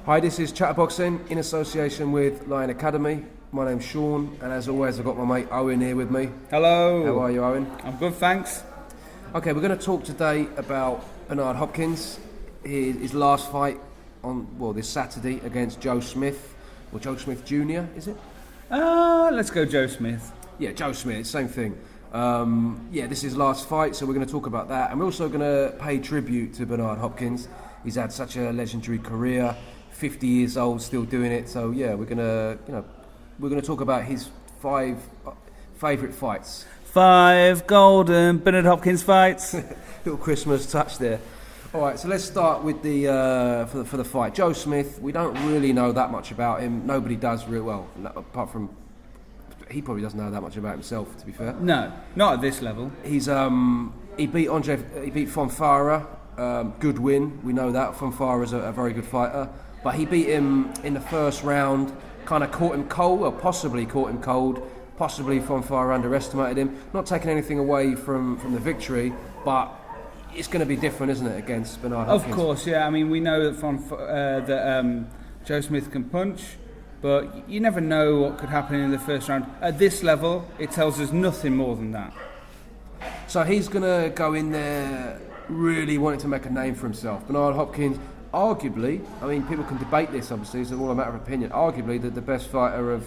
Hi, this is Chatterboxing in association with Lion Academy. My name's Sean, and as always, I've got my mate Owen here with me. Hello. How are you, Owen? I'm good, thanks. Okay, we're going to talk today about Bernard Hopkins, his last fight on this Saturday against Joe Smith, or Joe Smith Jr. Is it? Let's go Joe Smith. Yeah, Joe Smith, same thing. This is his last fight, so we're going to talk about that, and we're also going to pay tribute to Bernard Hopkins. He's had such a legendary career. 50 years old, still doing it. So yeah, we're gonna talk about his 5 favourite fights. 5 golden Bernard Hopkins fights. Little Christmas touch there. All right, so let's start with the for the fight. Joe Smith. We don't really know that much about him. Nobody does really well, apart from he probably doesn't know that much about himself. To be fair, No, not at this level. he beat Fonfara. Good win. We know that Fonfara's a very good fighter. But he beat him in the first round, kind of caught him cold, or possibly caught him cold, possibly Fonfara underestimated him. Not taking anything away from the victory, but it's going to be different, isn't it, against Bernard Hopkins? Of course, yeah. I mean, we know that Joe Smith can punch, but you never know what could happen in the first round. At this level, it tells us nothing more than that. So he's going to go in there really wanting to make a name for himself. Bernard Hopkins, arguably, I mean, people can debate this, obviously, it's all a matter of opinion, arguably the best fighter of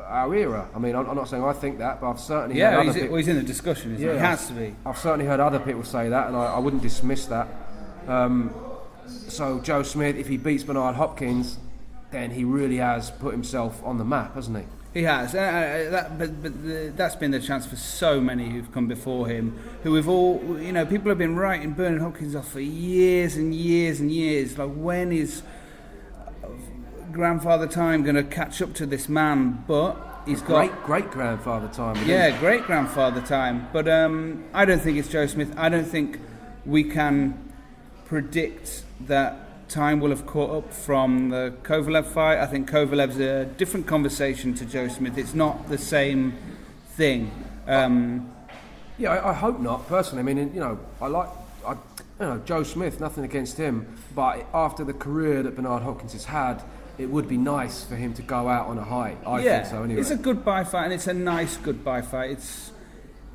our era. I mean, I'm not saying I think that, but I've certainly heard other people... he's in the discussion, isn't he? He has to be. I've certainly heard other people say that, and I wouldn't dismiss that. So Joe Smith, if he beats Bernard Hopkins, then he really has put himself on the map, hasn't he? He has, but that's been the chance for so many who've come before him, who have all, people have been writing Bernard Hopkins off for years and years and years. Like, when is grandfather time going to catch up to this man? But he's got great grandfather time. Yeah, great grandfather time. But I don't think it's Joe Smith. I don't think we can predict that time will have caught up from the Kovalev fight. I think Kovalev's a different conversation to Joe Smith. It's not the same thing. I hope not, personally. I mean, I like Joe Smith, nothing against him, but after the career that Bernard Hopkins has had, it would be nice for him to go out on a high. I think so, anyway. It's a goodbye fight, and it's a nice goodbye fight.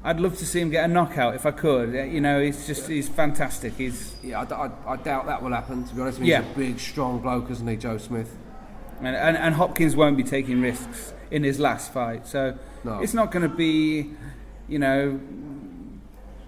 I'd love to see him get a knockout if I could. He's fantastic. I doubt that will happen, to be honest. He's a big, strong bloke, isn't he, Joe Smith? And Hopkins won't be taking risks in his last fight, so It's not going to be,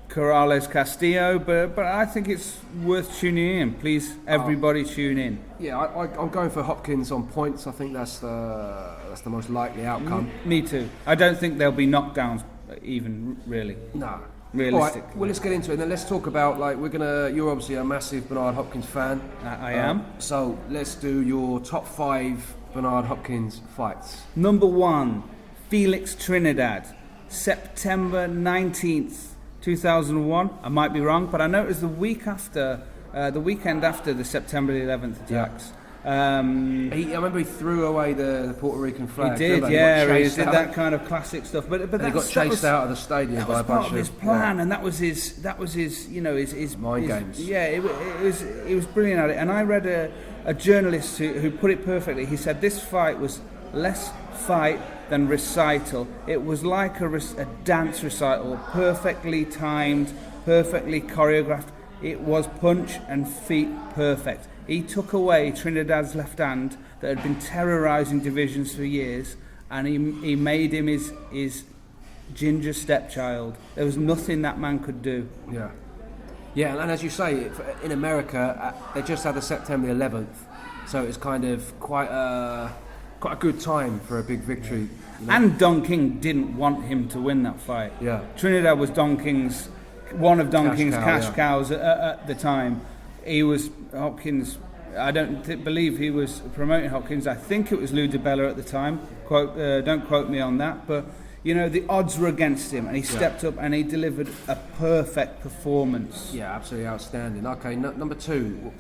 Corrales Castillo, but I think it's worth tuning in. Please, everybody, tune in. Yeah, I'm going for Hopkins on points. I think that's the most likely outcome. Me too. I don't think there'll be knockdowns. Even really? No. Realistic. Right, well, let's get into it. And then let's talk about, you're obviously a massive Bernard Hopkins fan. I am. So let's do your top 5 Bernard Hopkins fights. Number 1, Felix Trinidad, September 19th, 2001. I might be wrong, but I know it was the weekend after the September 11th attacks. I remember he threw away the Puerto Rican flag. He did, he did that kind of classic stuff. But he got chased out of the stadium by a bunch of... That was part of his plan, and that was his mind games. Yeah, it was brilliant at it. And I read a journalist who put it perfectly. He said this fight was less fight than recital. It was like a dance recital, perfectly timed, perfectly choreographed. It was punch and feet perfect. He took away Trinidad's left hand that had been terrorising divisions for years, and he made him his ginger stepchild. There was nothing that man could do. Yeah, and as you say, in America, they just had the September 11th, so it's kind of quite a good time for a big victory. And Don King didn't want him to win that fight. Yeah, Trinidad was one of Don King's cash cows at the time. He was Hopkins. I don't believe he was promoting Hopkins. I think it was Lou DiBella at the time. Don't quote me on that. But the odds were against him, and he stepped up and he delivered a perfect performance. Yeah, absolutely outstanding. Okay, number 2.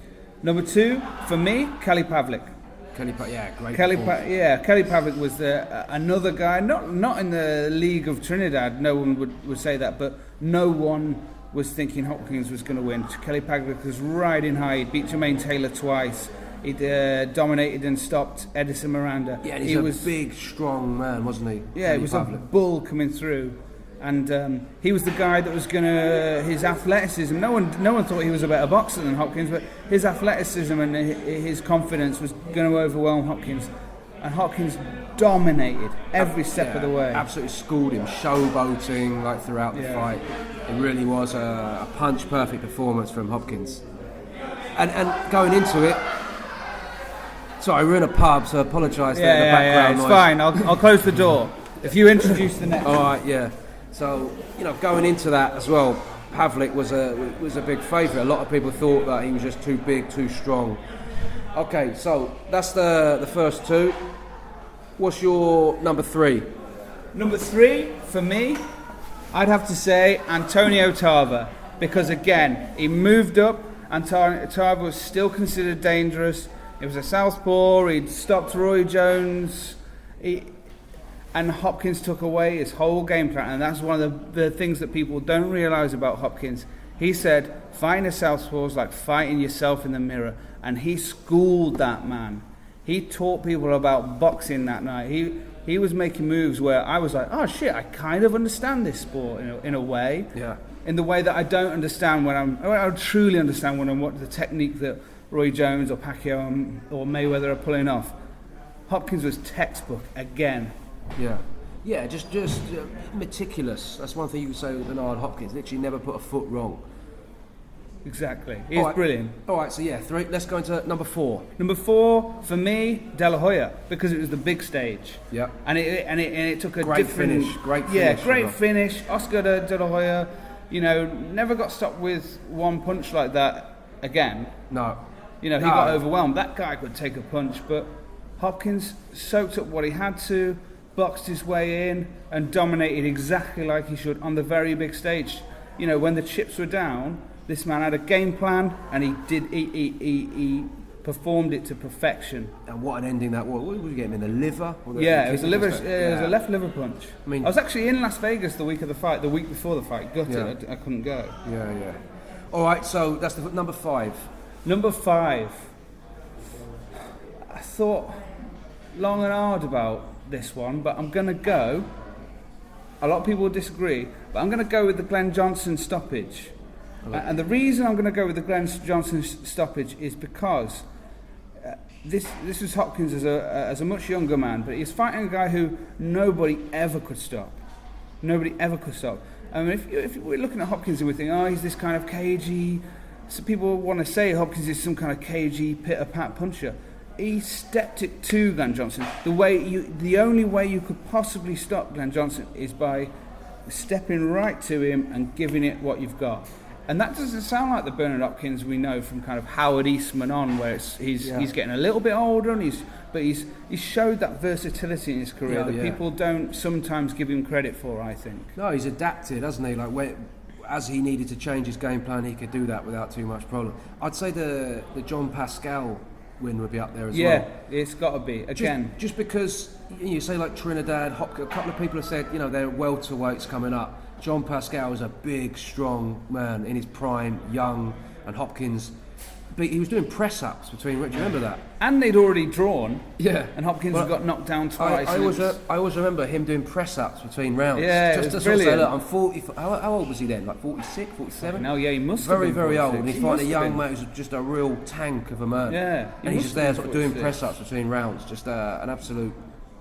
Number 2 for me, Kelly Pavlik. Great. Kelly Pavlik was another guy, not in the league of Trinidad. No one would say that, but no one was thinking Hopkins was going to win. Kelly Pavlik was riding high. He beat Jermaine Taylor twice. He'd dominated and stopped Edison Miranda. Yeah, and he was a big, strong man, wasn't he? Yeah, he was a bull coming through. And he was the guy that was going to, his athleticism, no one thought he was a better boxer than Hopkins, but his athleticism and his confidence was going to overwhelm Hopkins. And Hopkins dominated every step of the way. Absolutely schooled him, showboating like throughout the fight. It really was a punch-perfect performance from Hopkins. And going into it, sorry, we're in a pub, so I apologise for the background noise. It's fine, I'll close the door. If you introduce the next All right, yeah. So, going into that as well, Pavlik was a big favourite. A lot of people thought that he was just too big, too strong. Okay, so that's the first two. What's your number 3? Number 3, for me, I'd have to say Antonio Tarver. Because again, he moved up, and Tarver was still considered dangerous. He was a southpaw, he'd stopped Roy Jones, and Hopkins took away his whole game plan. And that's one of the things that people don't realise about Hopkins. He said, fighting a southpaw is like fighting yourself in the mirror. And he schooled that man. He taught people about boxing that night. He was making moves where I was like, oh shit, I kind of understand this sport in a way. Yeah. In the way that I don't understand I truly understand when I'm watching the technique that Roy Jones or Pacquiao or Mayweather are pulling off. Hopkins was textbook again. Yeah, just meticulous. That's one thing you can say with Bernard Hopkins. Literally never put a foot wrong. Exactly. He's brilliant. All right, so 3. Let's go into number 4. Number 4 for me, De La Hoya, because it was the big stage. Yeah. And it took a great different finish. Great finish. Yeah, great finish. Oscar De La Hoya, never got stopped with one punch like that again. No. He got overwhelmed. That guy could take a punch, but Hopkins soaked up what he had to, boxed his way in, and dominated exactly like he should on the very big stage. When the chips were down, this man had a game plan, and he performed it to perfection. And what an ending that was! What did we get him in the liver? It was it was a left liver punch. I was actually in Las Vegas the week before the fight. Gutted, I couldn't go. Yeah. All right, so that's the number 5. Number 5. I thought long and hard about this one, but I'm going to go. A lot of people will disagree, but I'm going to go with the Glenn Johnson stoppage. And the reason I'm going to go with the Glenn Johnson stoppage is because this was Hopkins as a much younger man, but he's fighting a guy who nobody ever could stop. Nobody ever could stop. I mean, if we're looking at Hopkins and we think, he's this kind of cagey. So people want to say Hopkins is some kind of cagey, pitter-pat puncher. He stepped it to Glenn Johnson. The only way you could possibly stop Glenn Johnson is by stepping right to him and giving it what you've got. And that doesn't sound like the Bernard Hopkins we know from kind of Howard Eastman on, where he's getting a little bit older, and he's showed that versatility in his career that people don't sometimes give him credit for, I think. No, he's adapted, hasn't he? Like as he needed to change his game plan, he could do that without too much problem. I'd say the John Pascal win would be up there as well. Yeah, it's got to be. Again. Just because you say like Trinidad, Hopkins, a couple of people have said, they're welterweights coming up. John Pascal was a big, strong man in his prime, young, and Hopkins, he was doing press-ups between, do you remember that? And they'd already drawn. Yeah. And Hopkins got knocked down twice. I always remember him doing press-ups between rounds. Yeah, just it was to brilliant. Say, look, I'm 40, how old was he then? Like 46, 47? No, yeah, he must very, have been very 46. old. And he's fighting a young man who's just a real tank of a man. Yeah. And he's just there sort of doing press-ups between rounds. Just an absolute...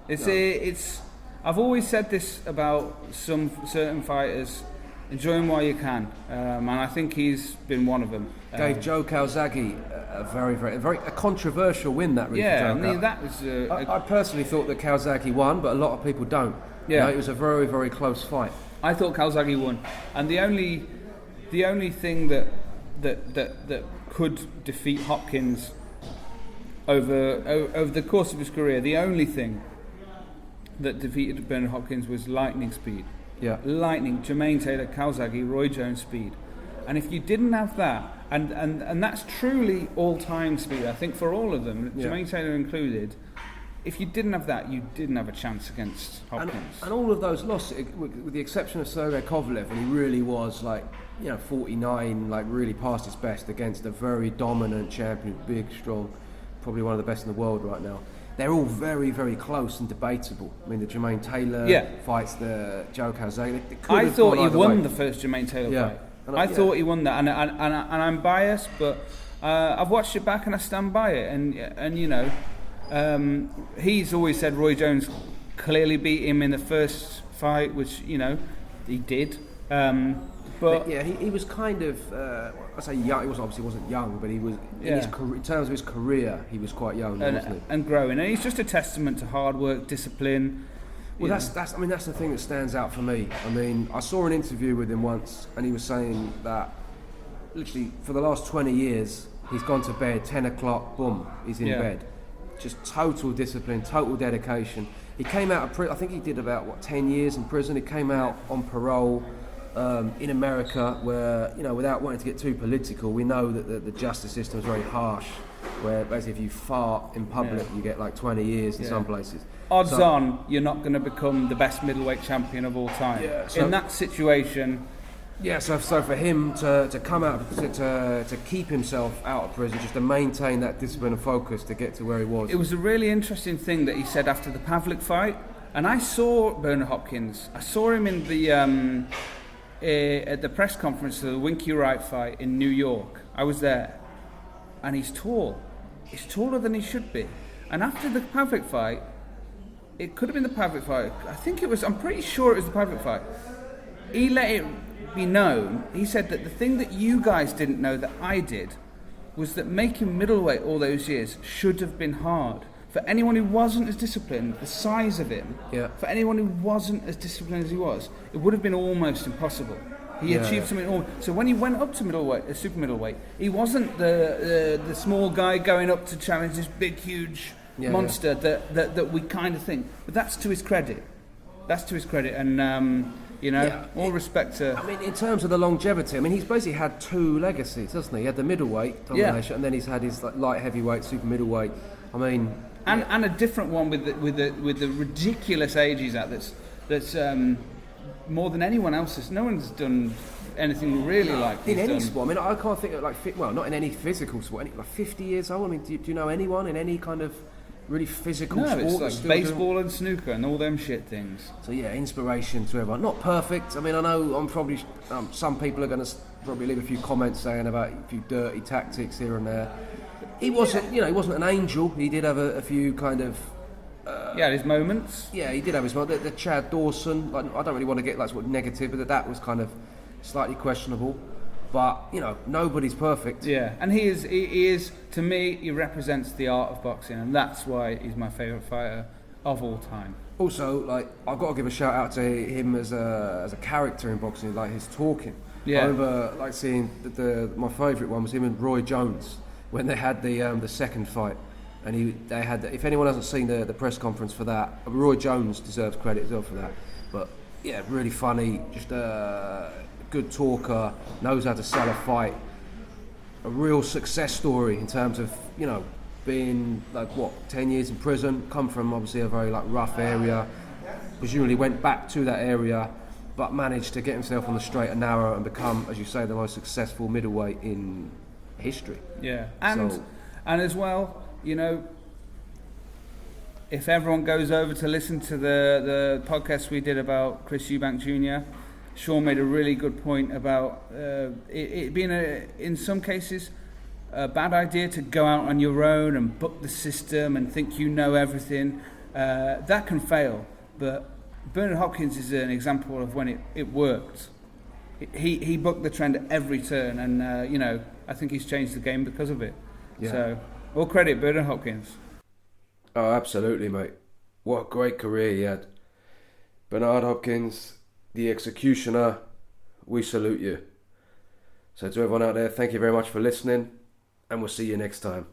It's. I've always said this about some certain fighters. Enjoy him while you can, and I think he's been one of them. Gave Joe Calzaghe a very controversial win, that really. Yeah, I mean, that was. I personally thought that Calzaghe won, but a lot of people don't. Yeah, it was a very, very close fight. I thought Calzaghe won, and the only thing that could defeat Hopkins over the course of his career, the only thing that defeated Bernard Hopkins was lightning speed. Yeah. Lightning, Jermaine Taylor, Calzaghe, Roy Jones speed. And if you didn't have that, and that's truly all-time speed, I think, for all of them, Jermaine Taylor included, if you didn't have that, you didn't have a chance against Hopkins. And all of those losses, with the exception of Sergei Kovalev, and he really was 49, really past his best against a very dominant champion, big, strong, probably one of the best in the world right now. They're all very, very close and debatable. I mean, the Jermaine Taylor fights, the Joe Calzaghe. I thought he won the first Jermaine Taylor fight. I thought he won that, and I'm biased, but I've watched it back and I stand by it. And you know, he's always said Roy Jones clearly beat him in the first fight, which he did. But yeah, he was kind of, I say young, he wasn't young, but he was, in terms of his career, he was quite young, wasn't he? And growing. And he's just a testament to hard work, discipline. Well, that's the thing that stands out for me. I mean, I saw an interview with him once, and he was saying that literally for the last 20 years, he's gone to bed, 10 o'clock, boom, he's in bed. Just total discipline, total dedication. He came out of prison, I think he did about, 10 years in prison. He came out on parole. In America, where, without wanting to get too political, we know that the justice system is very harsh, where basically if you fart in public, you get like 20 years in some places. Odds on, you're not going to become the best middleweight champion of all time. Yeah, so in that situation... Yeah, so for him to come out, to keep himself out of prison, just to maintain that discipline and focus to get to where he was. It was a really interesting thing that he said after the Pavlik fight, and I saw Bernard Hopkins. I saw him in the... at the press conference of the Winky Wright fight in New York. I was there, and he's tall. He's taller than he should be. And after the Pavlik fight, it could have been the Pavlik fight. I'm pretty sure it was the Pavlik fight. He let it be known. He said that the thing that you guys didn't know that I did was that making middleweight all those years should have been hard. For anyone who wasn't as disciplined, the size of him, for anyone who wasn't as disciplined as he was, it would have been almost impossible. He achieved something. So when he went up to middleweight, super middleweight, he wasn't the small guy going up to challenge this big, huge monster that we kind of think. But that's to his credit. And all respect to... I mean, in terms of the longevity, I mean, he's basically had two legacies, hasn't he? He had the middleweight domination, and then he's had his light heavyweight, super middleweight. I mean... And a different one with the ridiculous age he's at. That's more than anyone else's. No one's done anything really like he's in any done. sport. I mean, I can't think of not in any physical sport. Like 50 years old. I mean, do you know anyone in any kind of really physical sport? No, it's like baseball and snooker and all them shit things. So yeah, inspiration to everyone. Not perfect. I mean, I know I'm probably some people are going to probably leave a few comments saying about a few dirty tactics here and there. He wasn't, he wasn't an angel. He did have a few kind of... he had his moments. Yeah, he did have his moments. The Chad Dawson, I don't really want to get negative, but that was kind of slightly questionable. But, nobody's perfect. Yeah, and he is, to me, he represents the art of boxing, and that's why he's my favourite fighter of all time. Also, I've got to give a shout out to him as a character in boxing, like his talking. Yeah. I remember seeing my favourite one was him and Roy Jones, when they had the second fight, and they had. If anyone hasn't seen the press conference for that, Roy Jones deserves credit as well for that. But yeah, really funny, just a good talker, knows how to sell a fight. A real success story in terms of being 10 years in prison, come from obviously a very rough area, presumably went back to that area, but managed to get himself on the straight and narrow and become, as you say, the most successful middleweight in history. Yeah, and as well, if everyone goes over to listen to the podcast we did about Chris Eubank Jr., Sean made a really good point about it being in some cases a bad idea to go out on your own and book the system and think you know everything. That can fail, but Bernard Hopkins is an example of when it worked. He booked the trend at every turn, and I think he's changed the game because of it. Yeah. So, all credit, Bernard Hopkins. Oh, absolutely, mate. What a great career he had. Bernard Hopkins, the executioner, we salute you. So to everyone out there, thank you very much for listening, and we'll see you next time.